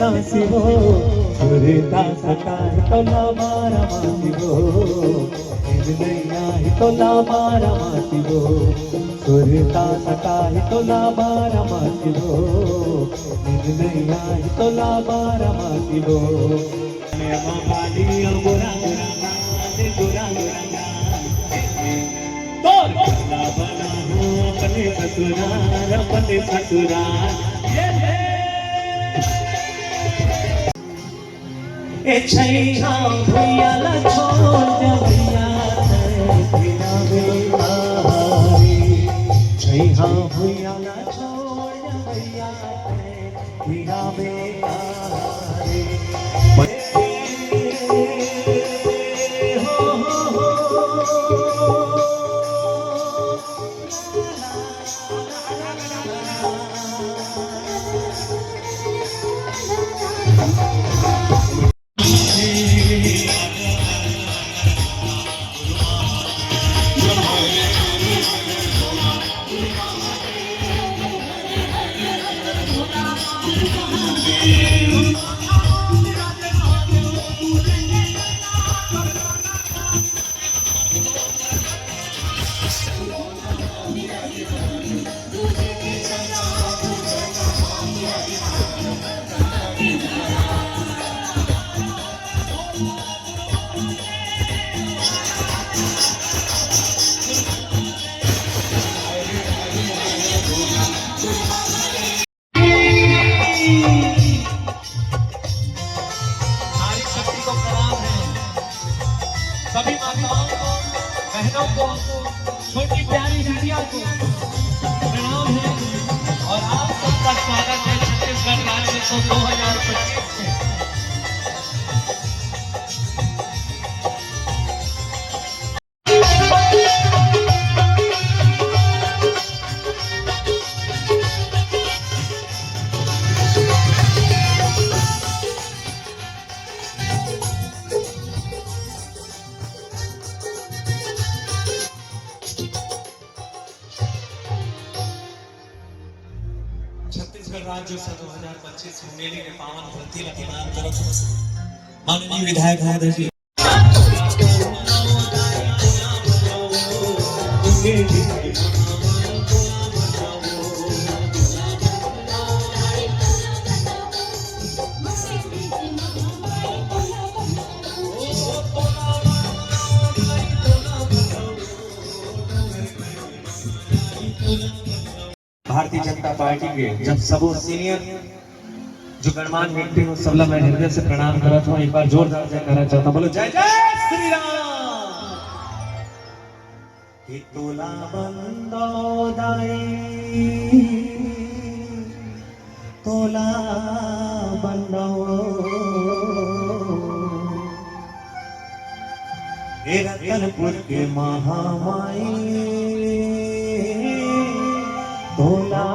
कासिवो सुरता सताय तोला मारा मासिवो नहीं तोला मारा मासिवो सुरता सताय तोला मारा मासिवो नहीं तोला मारा मासिवो बाली गोरा गोरा बना अपने ससुराल ए छैया भैया छोड़ जवैया तेरा बेहारी छैया भैया छोड़ जवैया तेरा बेहारी सभी माताओं को, बहनों को, छोटी प्यारी बिटिया को प्रणाम है और आप सबका स्वागत है छत्तीसगढ़ राज्योत्सव 2025 में। छत्तीसगढ़ राज्योत्सव 2025 मेले के पावन धरती लखीमपुर तरफ माननीय विधायक महोदय जी भारतीय जनता पार्टी के जब सबो सीनियर जो गणमान्य व्यक्ति हो सबला मैं हृदय से प्रणाम करता हूँ। एक बार जोरदार से कहना चाहता हूँ, बोलो जय जय श्री राम। तोला बंदो दाई तोला बंदो रतनपुर के महामाई तोला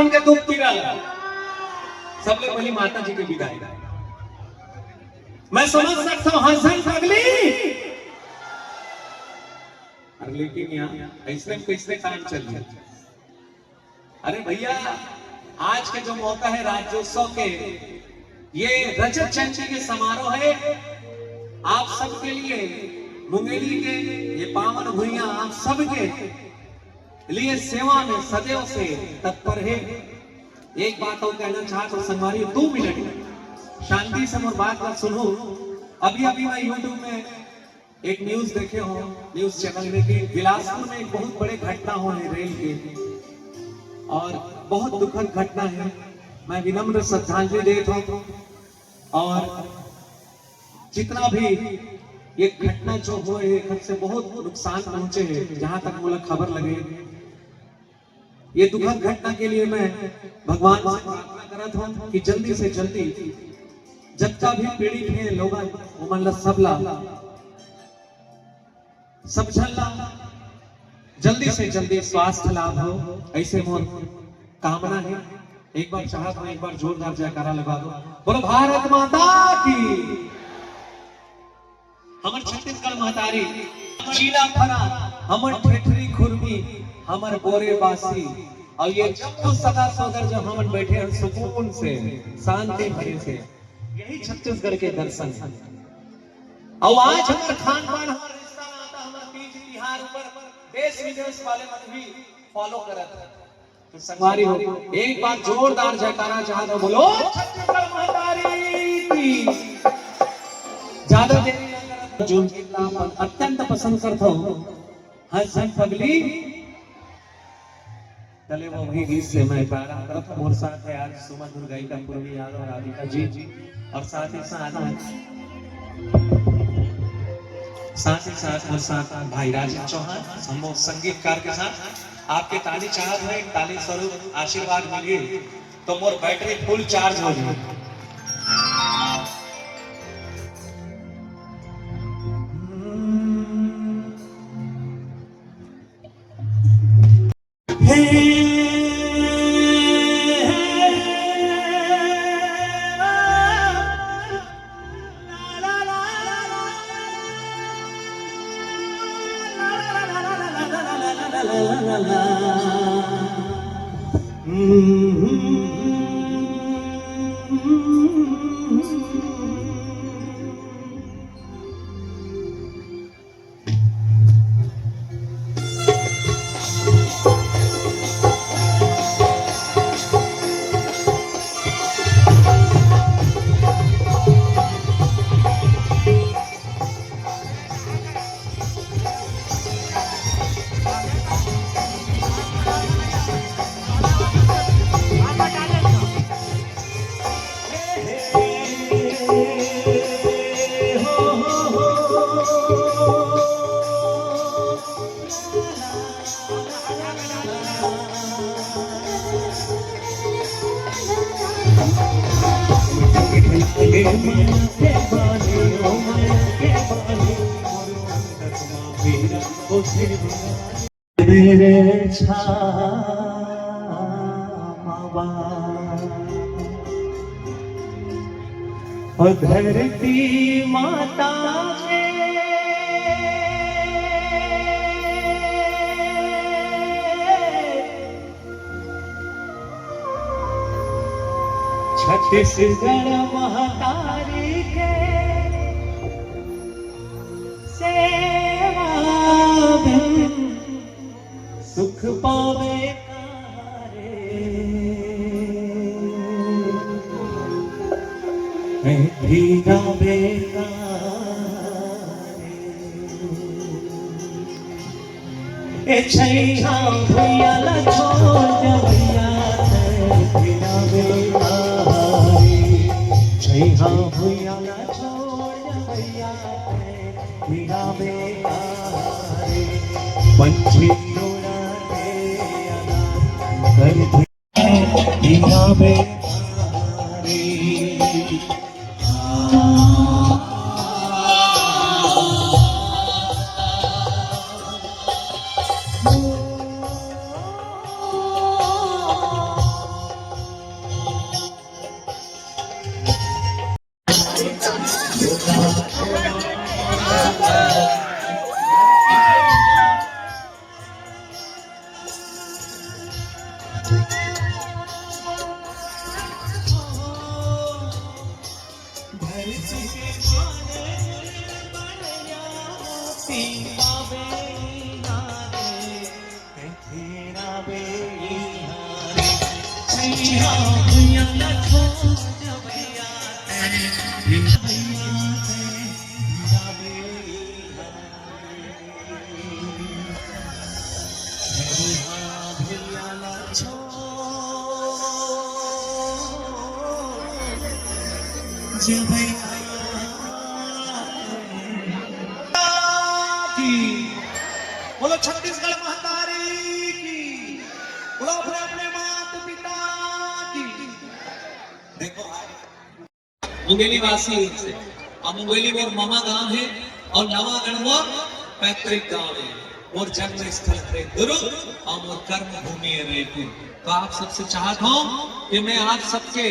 के दुख पीड़ा सब लोग पहली माता जी के विदाई मैं समझ सकता हूं हंसन पगली, लेकिन यहाँ ऐसे कैसे काम चल रहा है। अरे भैया आज के जो मौका है राज्योत्सव के, ये रजत जयंती के समारोह है। आप सबके लिए मुंगेली के ये पावन भूइयां आप सबके लिए सेवा में सदैव से तत्पर है। एक बात और कहना चाहता हूं संगवारी, 2 मिनट शांति से मोर बात सुनो। अभी मैं यूट्यूब में एक न्यूज देखे हो, न्यूज चैनल में कि बिलासपुर में एक बहुत बड़े घटना हो है रेल के, और बहुत दुखद घटना है। मैं विनम्र श्रद्धांजलि देता हूं और जितना भी ये घटना जो हुए से बहुत नुकसान पहुंचे हैं, जहां तक मुझे खबर लगे, ये दुखद घटना के लिए मैं भगवान से प्रार्थना करता हूं कि जल्दी से जल्दी जितना भी पीड़ित है लोग सबला समझला जल्दी से जल्दी स्वास्थ्य लाभ हो, ऐसे मोर कामना है। एक बार चाहत हो, एक बार जोरदार जयकारा लगा दो। बोलो भारत माता की। हमर छत्तीसगढ़ महतारी, चीला फरा, हमर ठेठरी खुरमी, हमर बोरे बासी, और ये जम्मू सदा सोदर जो हम बैठे हैं सुकून से, शांति भरे से, यही छत्तीसगढ़ के दर्शन है। और आज हमारे खान पान, हमारा रिश्ता नाता, हमारा तीज त्योहार ऊपर देश विदेश वाले मन भी फॉलो करत है। तो संगवारी हो, एक बार जोरदार जयकारा चाहत हो, बोलो छत्तीसगढ़ महतारी की। ज्यादा देरी न करत, जो गीत अत्यंत पसंद करता हूं, हंस हंस पगली चले वो वही गीत से मैं प्यारा करता। मोर साथ है आज सुमधुर गायिका पूर्वी यादव राधिका जी, और साथ ही साथ मोर साथ भाई राजीव चौहान, हम संगीतकार के साथ आपके ताली चाहत है, ताली स्वरूप आशीर्वाद मिलिए तो मोर बैटरी फुल चार्ज हो जाए। मेरे छावा और धरती माता छत्तीसगढ़ महतारी के सेवा में सुख पावे भीगा बेकारे छैया भैया ला छोड़ जवैया भीगा बेकारे छैया भैया ला छोड़ जवैया भीगा बेकारे पंछी उड़ाने कर भीगा बेकारे। बोलो छत्तीसगढ़ महतारी की, बोलो अपने अपने माता पिता की। देखो मुंगेली वासी से, अब मुंगेली मोर मामा गांव है और नवा गढ़वा पैतृक गांव है। और जन्म स्थल रे दुर्ग और मोर कर्म भूमि रेतु। तो आप सबसे चाहत हूं कि मैं आप सबके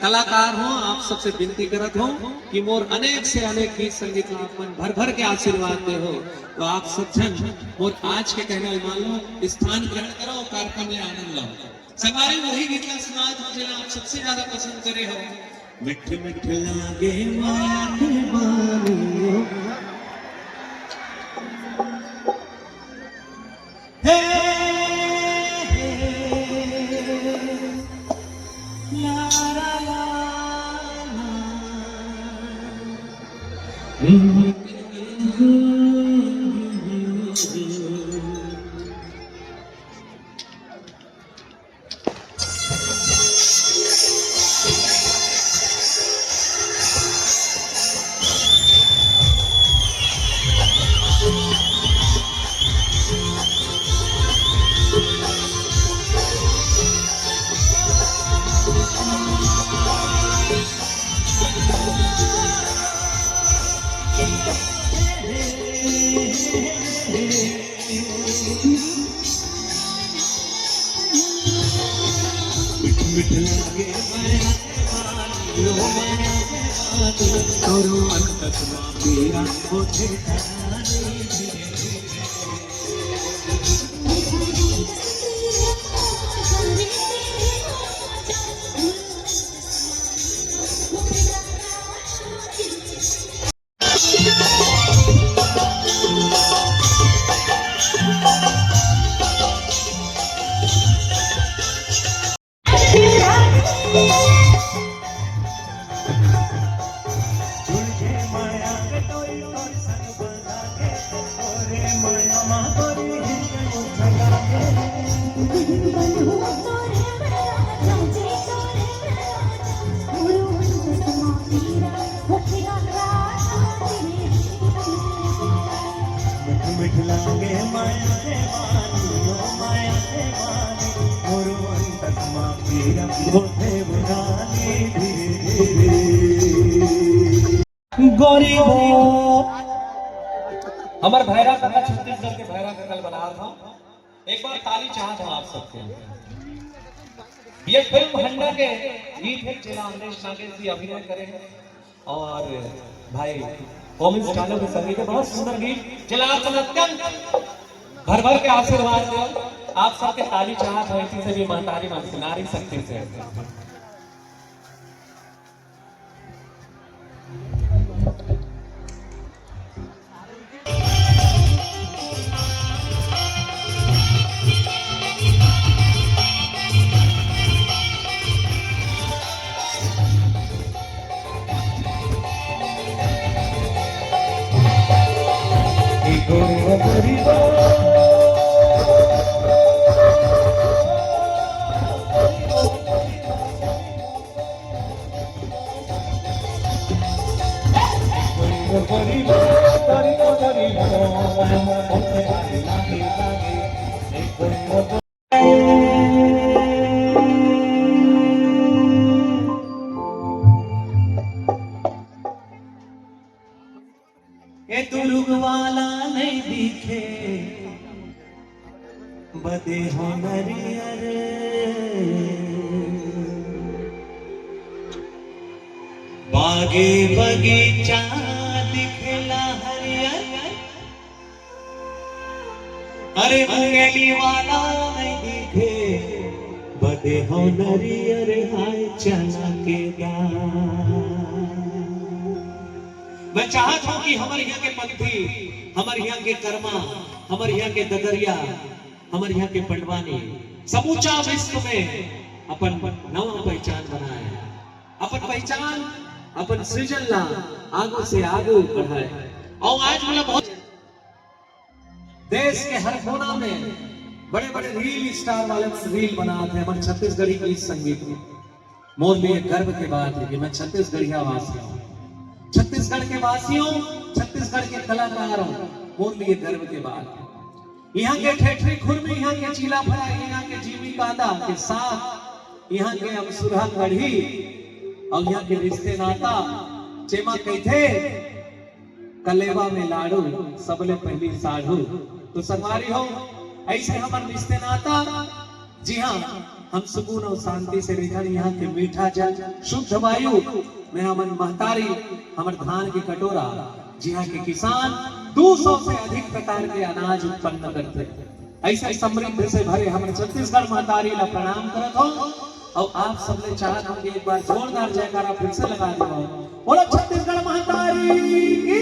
कलाकार हूं, आप सबसे विनती करत हूं कि मोर अनेक से अनेक गीत संगीत आपन भर भर के आशीर्वाद दे हो। तो आप सब जन मोर आज के कहने मान लो स्थान ग्रहण करो, कार्यक्रम में आनंद लो। सवारी वही गीत का समाज मुझे आप सबसे ज्यादा पसंद करे हो। मिठ मिठ लागे माया के बानियों हे ला ला ला मिठ लागे माया के बानियों तोरो अंतस मेरा मुझे हमारे भैरा कथा छत्तीसगढ़ के भैरा का कल बना था। एक बार ताली चाहत हूं आप सबके। ये फिल्म हंडा के गीत है, जिला अमरीश नागेश जी अभिनय करे हैं और भाई कॉमिक्स चालू के संगीत है, बहुत सुंदर गीत। जिला आप अत्यंत भर भर के आशीर्वाद दो। आप सबके ताली चाहत है, इसी से भी महतारी नारी शक्ति से। ये दुर्ग वाला नहीं दिखे बदे हो नरियर बागे बगीचा दिखला हरियर। अरे मुंगेली वाला नहीं दिखे बदे हो नरियर हाय चना के दान। मैं चाहत हूं कि हमारे यहाँ के पंथी, हमारे यहाँ के कर्मा, हमारे यहाँ के ददरिया, हमारे यहाँ के पंडवानी समूचा विश्व में अपन नवा पहचान बनाए, अपन पहचान अपन सृजन ला आगू से आगू बढ़ाए। और आज मतलब बहुत देश के हर कोना में बड़े बड़े रील स्टार वाले रील बनाते हैं। हमारे छत्तीसगढ़ी की संगीत में मोर लिए गर्व की बात है कि मैं छत्तीसगढ़िया वासी हूँ। छत्तीसगढ़ के वासियों, छत्तीसगढ़ के कलाकारों, मोर लिए गर्व की बात है। यहाँ के ठेठरी खुरमी, यहाँ के चीला फरा, यहाँ के जीवी कादा के साथ, यहाँ के अमसुरा कढ़ी और यहाँ के रिश्ते नाता चेमा कहते कलेवा में लाडू सबले पहली साढ़ू। तो संगवारी हो ऐसे हमारे रिश्ते नाता। जी हाँ, हम सुकून और शांति से रहकर यहाँ के मीठा जल शुद्ध वायु में हमन महतारी हमर धान की कटोरा। जी हाँ के किसान 200 से अधिक प्रकार के अनाज उत्पन्न करते हैं। ऐसे समृद्ध से भरे हमारे छत्तीसगढ़ महतारी ला प्रणाम करत हो। और आप सबने चाहत होंगे एक बार जोरदार जयकारा फिर से लगा दो। बोलो छत्तीसगढ़ महतारी की।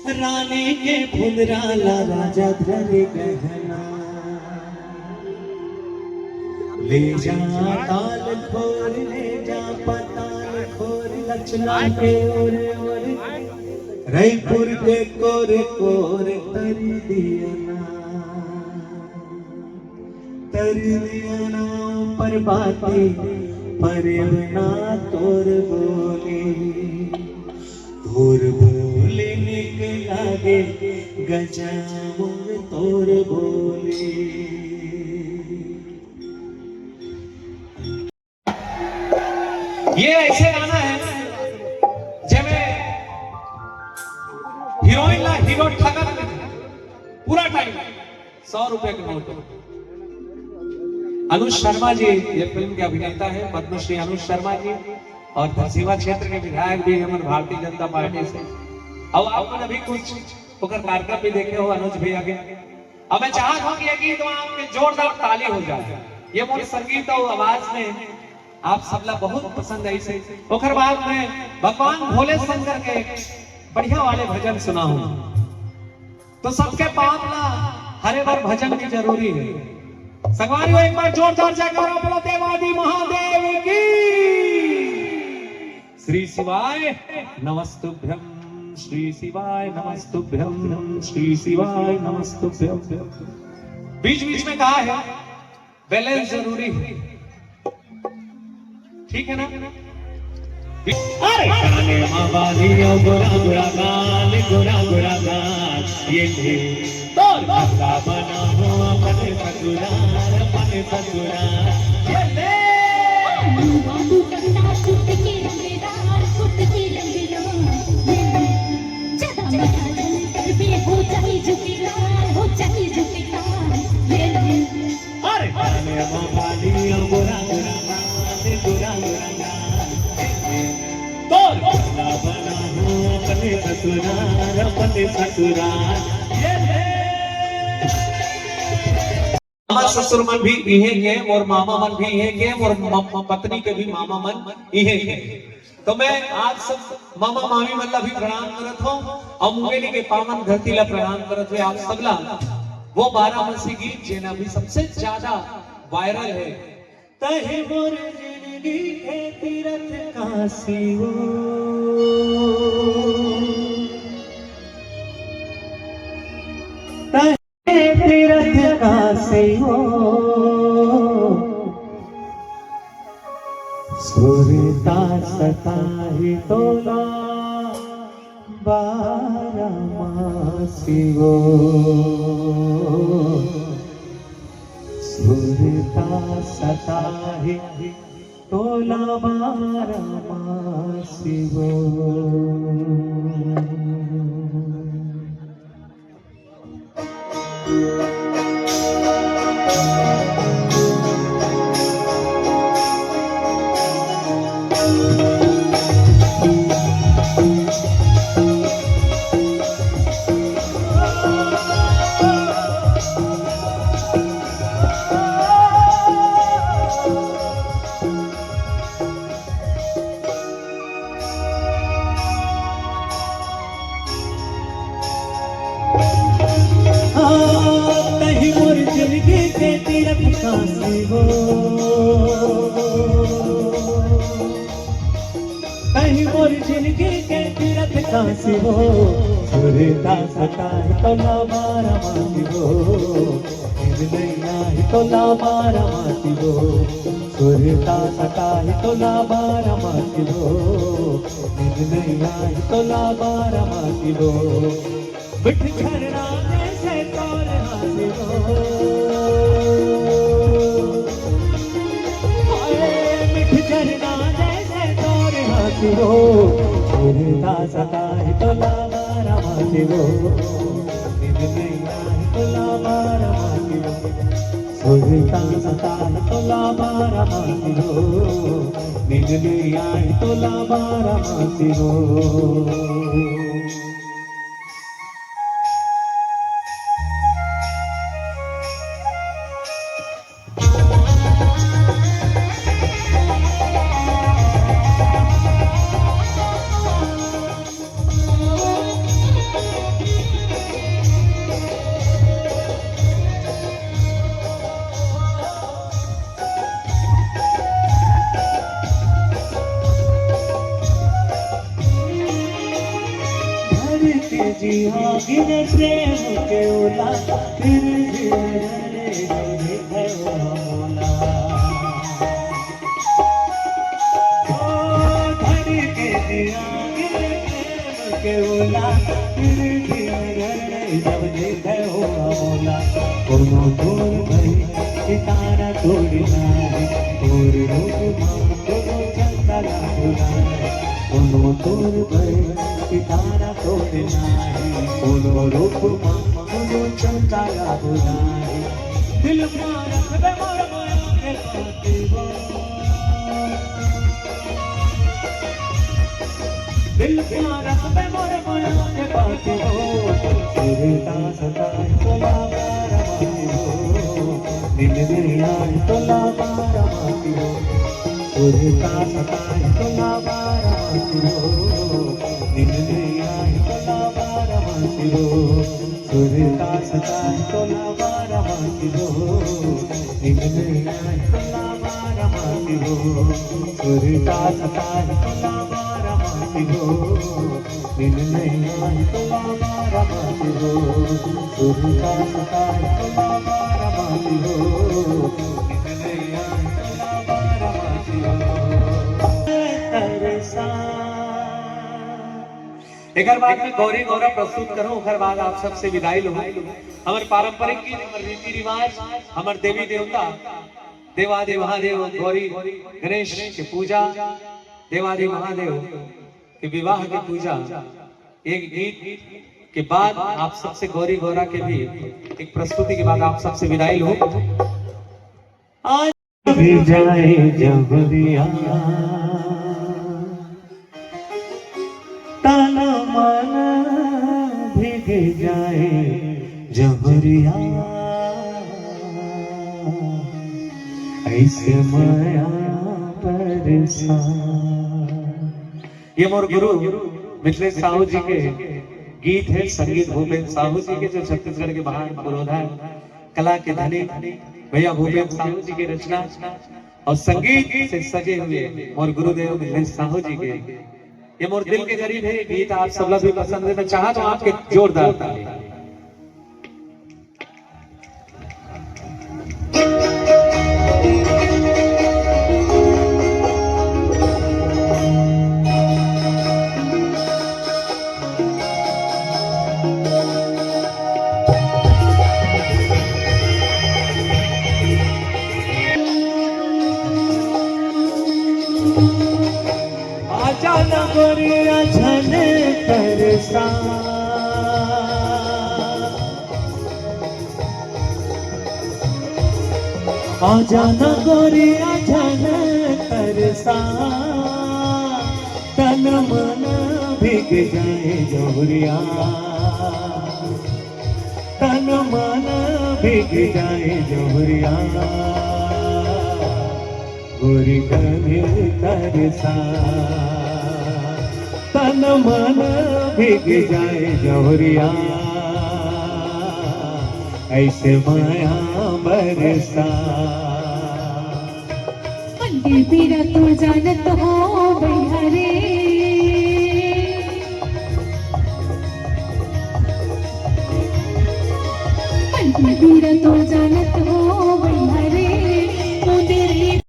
रानी के फुलराला राजा धरे गहना, ले जा ताल खोर, ले जा पताल खोर, लचना के ओर ओर, रायपुर के कोर कोर तर दिया ना पर बातें परवना तोर बोले, तोर बोले लागे गजामुन तोर बोले। ये ऐसे गाना है जब हीरोइन ला हीरो ठगत पूरा टाइम 100 रुपए का नोट। अनुज शर्मा जी ये फिल्म के अभिनेता है, पद्मश्री अनुज शर्मा जी, और धरसीवा क्षेत्र के विधायक भी हमारे भारतीय जनता पार्टी से। और आपने अभी कुछ होकर कार्यक्रम भी देखे हो अनुज भैया के। अब मैं चाहता हूँ कि ये गीत आपके जोरदार ताली हो जाए। ये मोर संगीत और आवाज में आप सबला बहुत पसंद है। इसे ओकर बाद में भगवान भोले शंकर के बढ़िया वाले भजन सुना हूं, तो सबके पाप ला हरे बार भजन भी जरूरी है। संगवारी हो एक बार जोरदार जयकारा बोलो देवादि महादेव की। श्री शिवाय नमस्तुभ्यम, श्री शिवाय नमस्तुभ्यम, श्री शिवाय नमस्तुभ्यम। बीच बीच में कहा है बैलेंस जरूरी है, ठीक है ना? अरे काने मावाली गोरा गोरा गाल, गोरा गोरा गाल, ये थे तोर भगला बना हो अपने ससुराल, अपने ससुराल। ये ले बाबू कंधा टूट के रंगदार, टूट के रंगदार, जदा मचा जल पे हो जाए झुकेदार, हो जाए झुकेदार। ये ले अरे काने मावाली गोरा गोरा गाल, गोरा गोरा गाल, तोर भगला बना हो अपने ससुराल, अपने ससुराल। ये ले मामा ससुर मन भी इहे के और मामा मन भी इहे के और पत्नी के भी मामा मन इहे के। तो मैं आप सब मामा मामी मन ला भी प्रणाम करत हूं और मुंगेली के पावन धरती ला प्रणाम करत हुए आप सबला वो 12 गीत जेना भी सबसे ज्यादा वायरल है। तहे मोर जिंदगी के तीरथ काशी हो, तहे तीरथ काशी हो, सुरता सताही तोला 12 हो, सुरता सताही तोला 12 हो। काशी हो, कहीं मोर जिंदगी के तीरथ काशी हो, सुरता सताही तो ला 12 हो, नींद नहीं आई तो ला 12 हो, सुरता सताही तो ला 12 हो, नींद नहीं आई तो ला 12 हो, बिठ झरना जैसे तोर हाथी हो, सुरता सताही तो ला 12 मासिवो निज नैया तुला बारा मासिवो सुरता सताय तुला बारा मासिवो निज नैया तुला बारा मासिवो गिर प्रेम के ओला फिर रे गयो मोला ओ धर के दिया गिर प्रेम के ओला फिर रे जब गयो मोला कोनो दूर भई सितारा तोड़ना और रूप कोनो चंदा लागना कोनो दूर भई सितारा तोड़ना कोनो रूप कोनो चंदा लागना दिल प्यार रखबे मोर मोर के पातिबो दिल प्यार रखबे मोर मोर के पातिबो सुरता सताय तोला बारा मासिबो दिल नैया तोला बारा मासिबो सुरता सताय तोला बारा मासिबो दिल नैया तोला बारा मासिबो सुरता सताय तोला बारा मासिबो दिल नैया तोला बारा मासिबो सुरता सताय तोला बारा मासिबो दिल नैया तोला बारा मासिबो सुरता सताय तोला बारा मासिबो दिल नैया तोला बारा मासिबो तरसा एक बाद में गौरी गौरा प्रस्तुत करूं, ओकर बाद आप सबसे विदाई लो। हमारे पारंपरिक गीत, हमारे रीति रिवाज, हमारे देवी देवता देवादेव महादेव गौरी गणेश की पूजा, देवादेव महादेव के विवाह की पूजा, एक गीत के बाद आप सबसे गौरी गौरा के भी एक प्रस्तुति के बाद आप सबसे विदाई लो। आज भी जाए जबरिया तन मन भीग जाए जबरिया ऐसे माया बरसा। ये मोर गुरु मिथिलेश साहू जी के गीत है, संगीत भूपेन्द्र साहू जी के, जो छत्तीसगढ़ के महान पुरोधा कला के धनी भैया भूपेन्द्र साहू जी की रचना और संगीत से सजे हुए मोर गुरुदेव मिथिलेश साहू जी के, ये मोर दिल के करीब है गीत। आप सब लोग भी पसंद है, मैं चाहता हूं आपके जोरदार ताली। आजा गोरिया झन तरसा आजा गोरिया झन तरसा तन मन भीग जाए जोरिया तन मन भीग जाए जोरिया गोरी कभी तरसा तन मन भीग जाए जोरिया ऐसे माया बरसा। पंडित पीरा तू जानत हो भैया रे